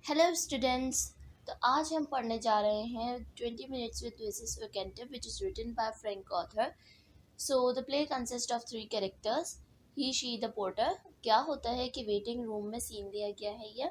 Hello students. तो आज हम पढ़ने जा रहे हैं 20 minutes with Mrs. Okentive, which is written by Frank author. So the play consists of three characters: he, she, the porter. क्या होता है कि वेटिंग रूम में सीन दिया गया है यह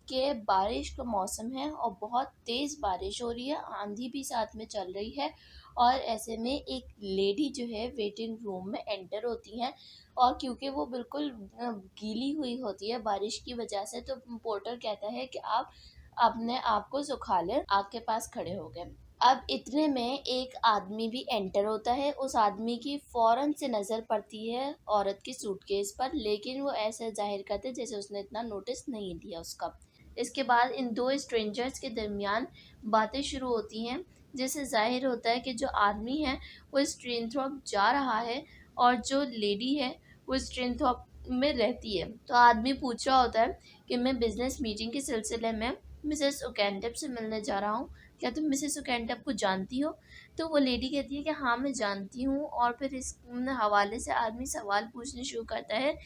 कि बारिश का मौसम है और बहुत तेज़ बारिश हो रही है, आंधी भी साथ में चल रही है। और ऐसे में एक लेडी जो है वेटिंग रूम में एंटर होती हैं, और क्योंकि वो बिल्कुल गीली हुई होती है बारिश की वजह से, तो पोर्टर कहता है कि आप अपने आप को सुखा लें, आपके पास खड़े हो गए। अब इतने में एक आदमी भी एंटर होता है। उस आदमी की फौरन से नज़र पड़ती है औरत की सूटकेस पर, लेकिन वो ऐसे जाहिर करते जैसे उसने इतना नोटिस नहीं दिया उसका। इसके बाद इन दो स्ट्रेंजर्स के दरमियान बातें शुरू होती हैं, जिससे जाहिर होता है कि जो आदमी है वो इस ट्रेन थ्रॉप जा रहा है और जो लेडी है वो इस ट्रेन थ्रॉप में रहती है। तो आदमी पूछ रहा होता है कि मैं बिजनेस मीटिंग के सिलसिले में मिसेस ओकेंटेप से मिलने जा रहा हूँ, क्या तुम मिसेस ओकेंटेप को जानती हो? तो वो लेडी कहती है कि हाँ मैं जानती हूँ। और फिर इस हवाले से आदमी सवाल पूछने शुरू करता है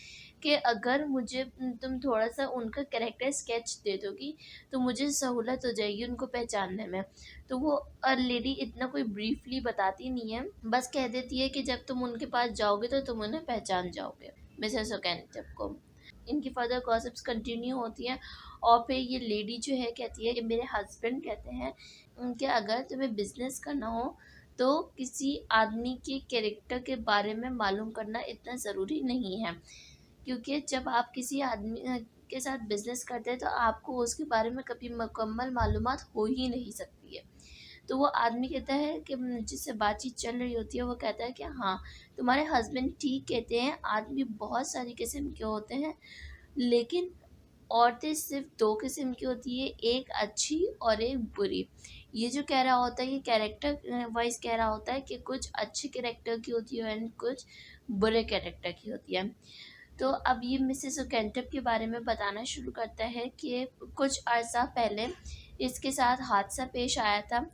कि अगर मुझे तुम थोड़ा सा उनका कैरेक्टर स्केच दे दोगी तो मुझे सहूलत हो जाएगी उनको पहचानने में। तो वो लेडी इतना कोई ब्रीफली बताती नहीं है, बस कह देती है कि जब तुम उनके पास जाओगे तो तुम उन्हें पहचान जाओगे, मिसेस ओकेंटेप को। इनकी फर्दर गॉसिप्स कंटिन्यू होती हैं, और फिर ये लेडी जो है कहती है कि मेरे हस्बैंड कहते हैं कि अगर तुम्हें बिजनेस करना हो तो किसी आदमी के कैरेक्टर के बारे में मालूम करना इतना ज़रूरी नहीं है, क्योंकि जब आप किसी आदमी के साथ बिजनेस करते हैं तो आपको उसके बारे में कभी मुकम्मल मालूमात हो ही नहीं सकती है। तो वो आदमी कहता है कि जिससे बातचीत चल रही होती है वो कहता है कि हाँ तुम्हारे हस्बैंड ठीक कहते हैं, आदमी बहुत सारी किस्म के होते हैं, लेकिन औरतें सिर्फ दो किस्म की होती है, एक अच्छी और एक बुरी। ये जो कह रहा होता है ये कैरेक्टर वाइज कह रहा होता है कि कुछ अच्छे कैरेक्टर की होती है एंड कुछ बुरे कैरेक्टर की होती है। तो अब ये मिसेस ओकेंटेप के बारे में बताना शुरू करता है कि कुछ अर्सा पहले इसके साथ हादसा पेश आया था।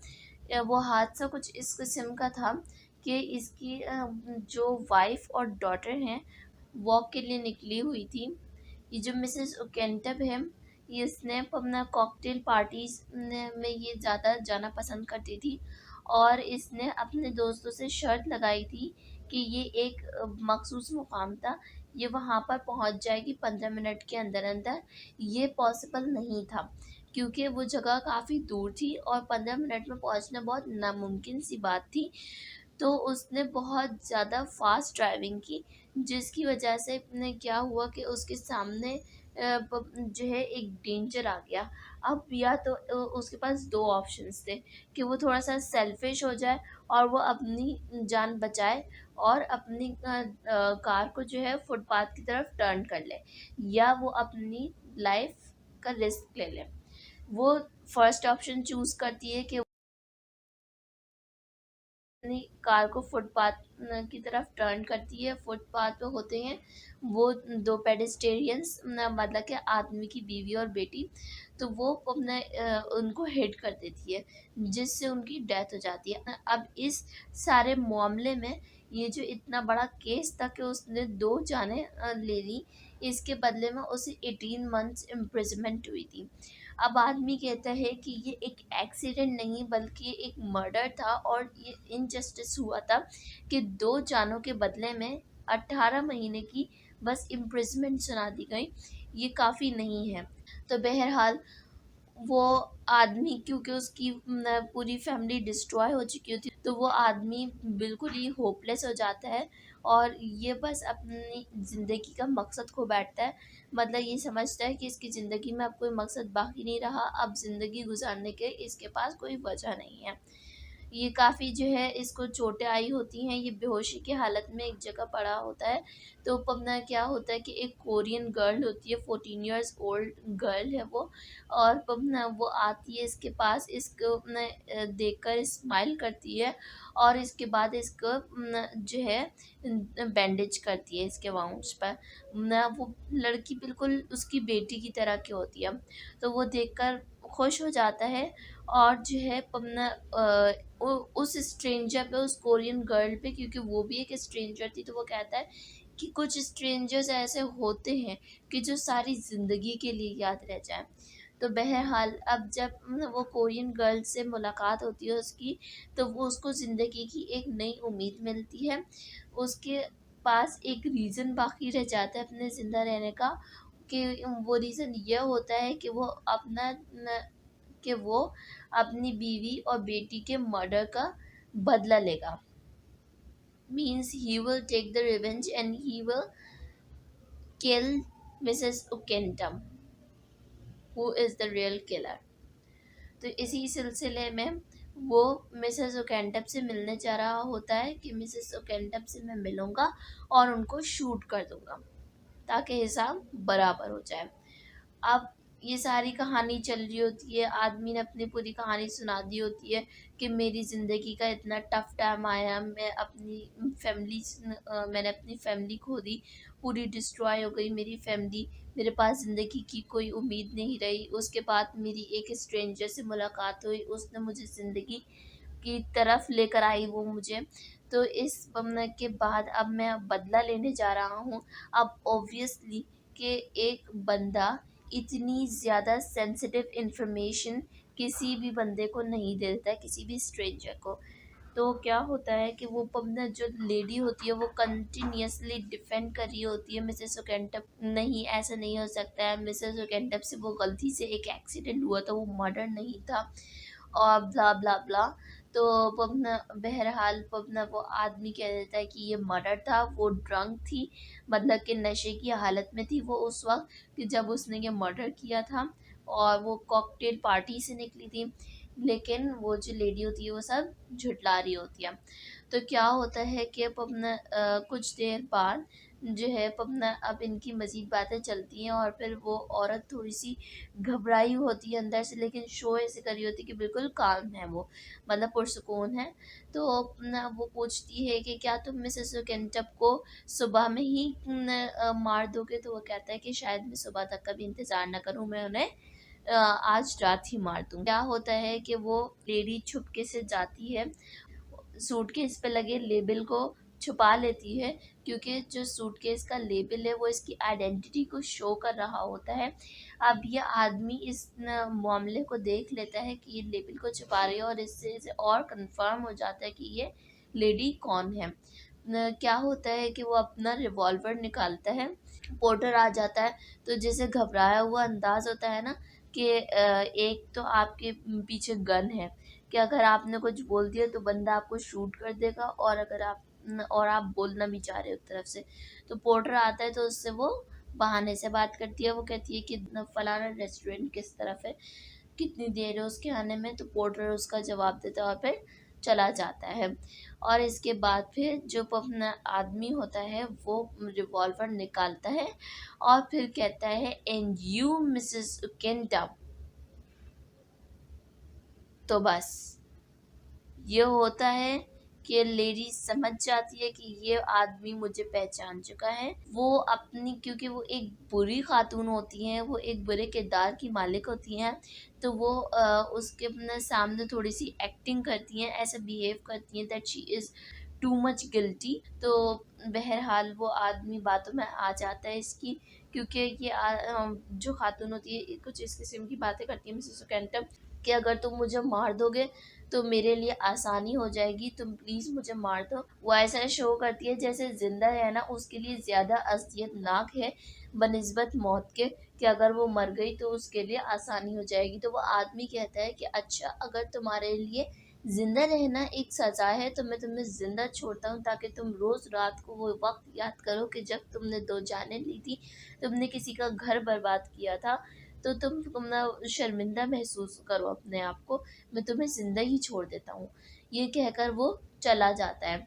वो हादसा कुछ इस किस्म का था कि इसकी जो वाइफ और डॉटर हैं वॉक के लिए निकली हुई थी। ये जो मिसेस ओकेंटेप है ये इसने अपना कॉकटेल पार्टीज में ये ज़्यादा जाना पसंद करती थी, और इसने अपने दोस्तों से शर्त लगाई थी कि ये एक मखसूस मुकाम था, ये वहाँ पर पहुँच जाएगी 15 मिनट के अंदर अंदर। ये पॉसिबल नहीं था क्योंकि वो जगह काफ़ी दूर थी और 15 मिनट में पहुँचना बहुत नामुमकिन सी बात थी। तो उसने बहुत ज़्यादा फ़ास्ट ड्राइविंग की, जिसकी वजह से ने क्या हुआ कि उसके सामने जो है एक डेंजर आ गया। अब या तो उसके पास दो ऑप्शंस थे कि वो थोड़ा सा सेल्फिश हो जाए और वो अपनी जान बचाए और अपनी कार को जो है फुटपाथ की तरफ टर्न कर ले, या वो अपनी लाइफ का रिस्क ले ले। वो फर्स्ट ऑप्शन चूज़ करती है कि अपनी कार को फुटपाथ की तरफ टर्न करती है। फुटपाथ पे होते हैं वो दो पेडेस्टेरियंस, मतलब कि आदमी की बीवी और बेटी। तो वो अपने उनको हिट कर देती है, जिससे उनकी डेथ हो जाती है। अब इस सारे मामले में ये जो इतना बड़ा केस था कि उसने दो जानें ले ली, इसके बदले में उसे 18 मंथ्स इम्प्रिजमेंट हुई थी। अब आदमी कहता है कि ये एक एक्सीडेंट नहीं बल्कि एक मर्डर था, और ये इनजस्टिस हुआ था कि दो जानों के बदले में 18 महीने की बस इम्प्रिजमेंट सुना दी गई। ये काफ़ी नहीं है। तो बहरहाल वो आदमी, क्योंकि उसकी पूरी फैमिली डिस्ट्रॉय हो चुकी होती, तो वो आदमी बिल्कुल ही होपलेस हो जाता है और ये बस अपनी ज़िंदगी का मकसद खो बैठता है। मतलब ये समझता है कि इसकी ज़िंदगी में अब कोई मकसद बाकी नहीं रहा, अब ज़िंदगी गुजारने के इसके पास कोई वजह नहीं है। ये काफ़ी जो है इसको चोटें आई होती हैं, ये बेहोशी की हालत में एक जगह पड़ा होता है। तो पबना क्या होता है कि एक कोरियन गर्ल होती है, 14 इयर्स ओल्ड गर्ल है वो, और पबना वो आती है इसके पास, इसको देखकर स्माइल करती है और इसके बाद इसको जो है बैंडेज करती है इसके वाउंड्स पर। वो लड़की बिल्कुल उसकी बेटी की तरह की होती है, तो वो देखकर खुश हो जाता है और जो है पबना उस स्ट्रेंजर पे, उस कोरियन गर्ल पे, क्योंकि वो भी एक स्ट्रेंजर थी, तो वो कहता है कि कुछ स्ट्रेंजर्स ऐसे होते हैं कि जो सारी ज़िंदगी के लिए याद रह जाएं। تو بہرحال اب جب وہ کورین گرل سے ملاقات ہوتی ہے اس کی، تو وہ اس کو زندگی کی ایک نئی امید ملتی ہے. اس کے پاس ایک ریزن باقی رہ جاتا ہے اپنے زندہ رہنے کا، کہ وہ ریزن یہ ہوتا ہے کہ وہ اپنی بیوی اور بیٹی کے مرڈر کا بدلہ لے گا. Means he will take the revenge and he will kill Mrs. Ukentum, who is the real killer. تو اسی سلسلے میں وہ مسز اوکینٹپ سے ملنے جا رہا ہوتا ہے کہ مسز اوکینٹپ سے میں ملوں گا اور ان کو شوٹ کر دوں گا تاکہ حساب برابر ہو جائے. اب یہ ساری کہانی چل رہی ہوتی ہے، آدمی نے اپنی پوری کہانی سنا دی ہوتی ہے کہ میری زندگی کا اتنا ٹف ٹائم آیا، میں نے اپنی فیملی کھو دی، پوری ڈسٹرائے ہو گئی میری فیملی، میرے پاس زندگی کی کوئی امید نہیں رہی. اس کے بعد میری ایک اسٹرینجر سے ملاقات ہوئی، اس نے مجھے زندگی کی طرف لے کر آئی وہ مجھے. تو اس کے بعد اب میں بدلہ لینے جا رہا ہوں. اب اوبویسلی کہ ایک بندہ اتنی زیادہ سینسیٹیو انفارمیشن کسی بھی بندے کو نہیں دیتا ہے، کسی بھی اسٹرینجر کو. تو کیا ہوتا ہے کہ وہ جو لیڈی ہوتی ہے وہ کنٹینیوسلی ڈیفینڈ کر رہی ہوتی ہے مسز اوکینٹپ. نہیں، ایسا نہیں ہو سکتا ہے، مسز اوکینٹپ سے وہ غلطی سے ایک ایکسیڈنٹ ہوا تھا، وہ مرڈر نہیں تھا، اور بلا بلا بلا. تو بہرحال وہ آدمی کہہ دیتا ہے کہ یہ مرڈر تھا. وہ ڈرنک تھی، مطلب کہ نشے کی حالت میں تھی وہ اس وقت کہ جب اس نے یہ مرڈر کیا تھا، اور وہ کاکٹیل پارٹی سے نکلی تھی. لیکن وہ جو لیڈی ہوتی ہے وہ سب جھٹلا رہی ہوتی ہے. تو کیا ہوتا ہے کہ اب کچھ دیر بعد جو ہے اب ان کی مزید باتیں چلتی ہیں، اور پھر وہ عورت تھوڑی سی گھبرائی ہوتی ہے اندر سے، لیکن شو ایسے کری ہوتی ہے کہ بالکل کالم ہے، وہ مطلب پرسکون ہے. تو وہ پوچھتی ہے کہ کیا تم مسز اوکینٹپ کو صبح میں ہی مار دو گے؟ تو وہ کہتا ہے کہ شاید میں صبح تک کا بھی انتظار نہ کروں، میں انہیں آج رات ہی مار دوں. کیا ہوتا ہے کہ وہ لیڈی چھپکے سے جاتی ہے، سوٹ کیس پہ لگے لیبل کو چھپا لیتی ہے، کیونکہ جو سوٹ کیس کا لیبل ہے وہ اس کی آئیڈینٹی کو شو کر رہا ہوتا ہے. اب یہ آدمی اس معاملے کو دیکھ لیتا ہے کہ یہ لیبل کو چھپا رہی ہے، اور اس سے اور کنفرم ہو جاتا ہے کہ یہ لیڈی کون ہے. کیا ہوتا ہے کہ وہ اپنا ریوالور نکالتا ہے، پورٹر آ جاتا ہے. تو جیسے گھبرایا ہوا انداز ہوتا ہے نا، کہ ایک تو آپ کے پیچھے گن ہے کہ اگر آپ نے کچھ بول دیا تو بندہ آپ کو شوٹ کر دے گا، اور اگر آپ بولنا بھی چاہ رہے ہو ایک طرف سے. تو پورٹر آتا ہے تو اس سے وہ بہانے سے بات کرتی ہے. وہ کہتی ہے کہ فلانا ریسٹورینٹ کس طرف ہے، کتنی دیر ہے اس کے آنے میں. تو پورٹر اس کا جواب دیتا ہے اور پھر چلا جاتا ہے. اور اس کے بعد پھر جو اپنا آدمی ہوتا ہے وہ ریوالور نکالتا ہے اور پھر کہتا ہے اینڈ یو مسز اوکینٹم. تو بس یہ ہوتا ہے کہ لیڈی سمجھ جاتی ہے کہ یہ آدمی مجھے پہچان چکا ہے. وہ اپنی، کیونکہ وہ ایک بری خاتون ہوتی ہیں، وہ ایک برے کردار کی مالک ہوتی ہیں، تو وہ اس کے اپنے سامنے تھوڑی سی ایکٹنگ کرتی ہیں، ایسے بیہیو کرتی ہیں that she is too much گلٹی. تو بہرحال وہ آدمی باتوں میں آ جاتا ہے اس کی، کیونکہ یہ جو خاتون ہوتی ہے کچھ اس قسم کی باتیں کرتی ہے مسز اوکینٹم کہ اگر تم مجھے مار دو گے تو میرے لیے آسانی ہو جائے گی، تم پلیز مجھے مار دو. وہ ایسا شو کرتی ہے جیسے زندہ رہنا اس کے لیے زیادہ اذیت ناک ہے بنسبت موت کے، کہ اگر وہ مر گئی تو اس کے لیے آسانی ہو جائے گی. تو وہ آدمی کہتا ہے کہ اچھا، اگر تمہارے لیے زندہ رہنا ایک سزا ہے تو میں تمہیں زندہ چھوڑتا ہوں تاکہ تم روز رات کو وہ وقت یاد کرو کہ جب تم نے 2 جانیں لی تھی، تم نے کسی کا گھر برباد کیا تھا، تو تم نہ شرمندہ محسوس کرو اپنے آپ کو، میں تمہیں زندہ ہی چھوڑ دیتا ہوں. یہ کہہ کر وہ چلا جاتا ہے،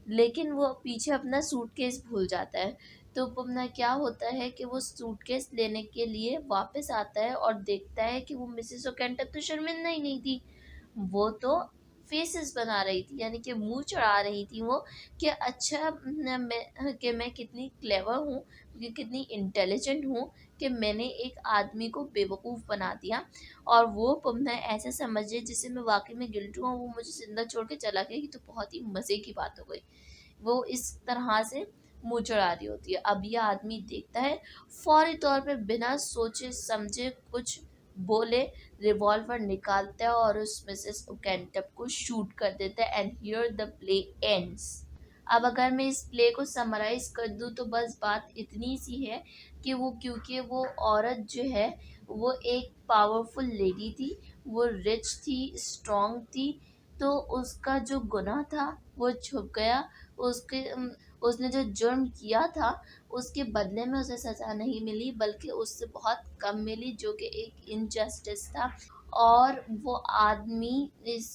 لیکن وہ پیچھے اپنا سوٹ کیس بھول جاتا ہے. تو اپنا کیا ہوتا ہے کہ وہ سوٹ کیس لینے کے لیے واپس آتا ہے اور دیکھتا ہے کہ وہ مسز اوکینٹپ تو شرمندہ ہی نہیں تھی، وہ تو فیسز بنا رہی تھی، یعنی کہ منہ چڑھا رہی تھی وہ کہ اچھا میں کتنی کلیور ہوں، کہ کتنی انٹیلیجنٹ ہوں کہ میں نے ایک آدمی کو بیوقوف بنا دیا، اور وہ ایسے سمجھے جسے میں واقعی میں گلٹ ہوں، وہ مجھے زندہ چھوڑ کے چلا گیا. یہ تو بہت ہی مزے کی بات ہو گئی. وہ اس طرح سے منہ چڑھا رہی ہوتی ہے. اب یہ آدمی دیکھتا ہے، فوری طور پہ بنا سوچے سمجھے کچھ बोले रिवॉल्वर निकालता है और उस मिसेस ओकेंटप को शूट कर देता है, and here the play ends. अब अगर मैं इस प्ले को समराइज कर दूं तो बस बात इतनी सी है कि वो, क्योंकि वो औरत जो है वो एक पावरफुल लेडी थी, वो रिच थी, स्ट्रांग थी, तो उसका जो गुनाह था वो छुप गया। उसके उसने जो जुर्म किया था उसके बदले में उसे सज़ा नहीं मिली, बल्कि उससे बहुत कम मिली, जो कि एक इनजस्टिस था। और वो आदमी इस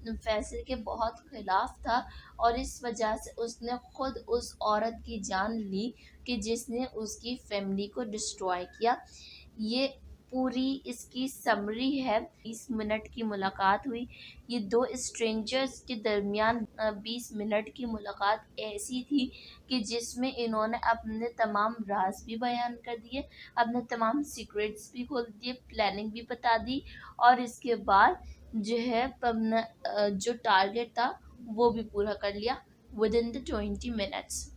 फैसले के बहुत खिलाफ था, और इस वजह से उसने खुद उस औरत की जान ली कि जिसने उसकी फैमिली को डिस्ट्रॉय किया। ये पूरी इसकी समरी है। 20 मिनट की मुलाकात हुई, ये दो स्ट्रेंजर्स के दरमियान 20 मिनट की मुलाकात ऐसी थी कि जिसमें इन्होंने अपने तमाम राज भी बयान कर दिए, अपने तमाम सीक्रेट्स भी खोल दिए, प्लानिंग भी बता दी, और इसके बाद जो है जो टारगेट था वो भी पूरा कर लिया विद इन द 20 मिनट्स।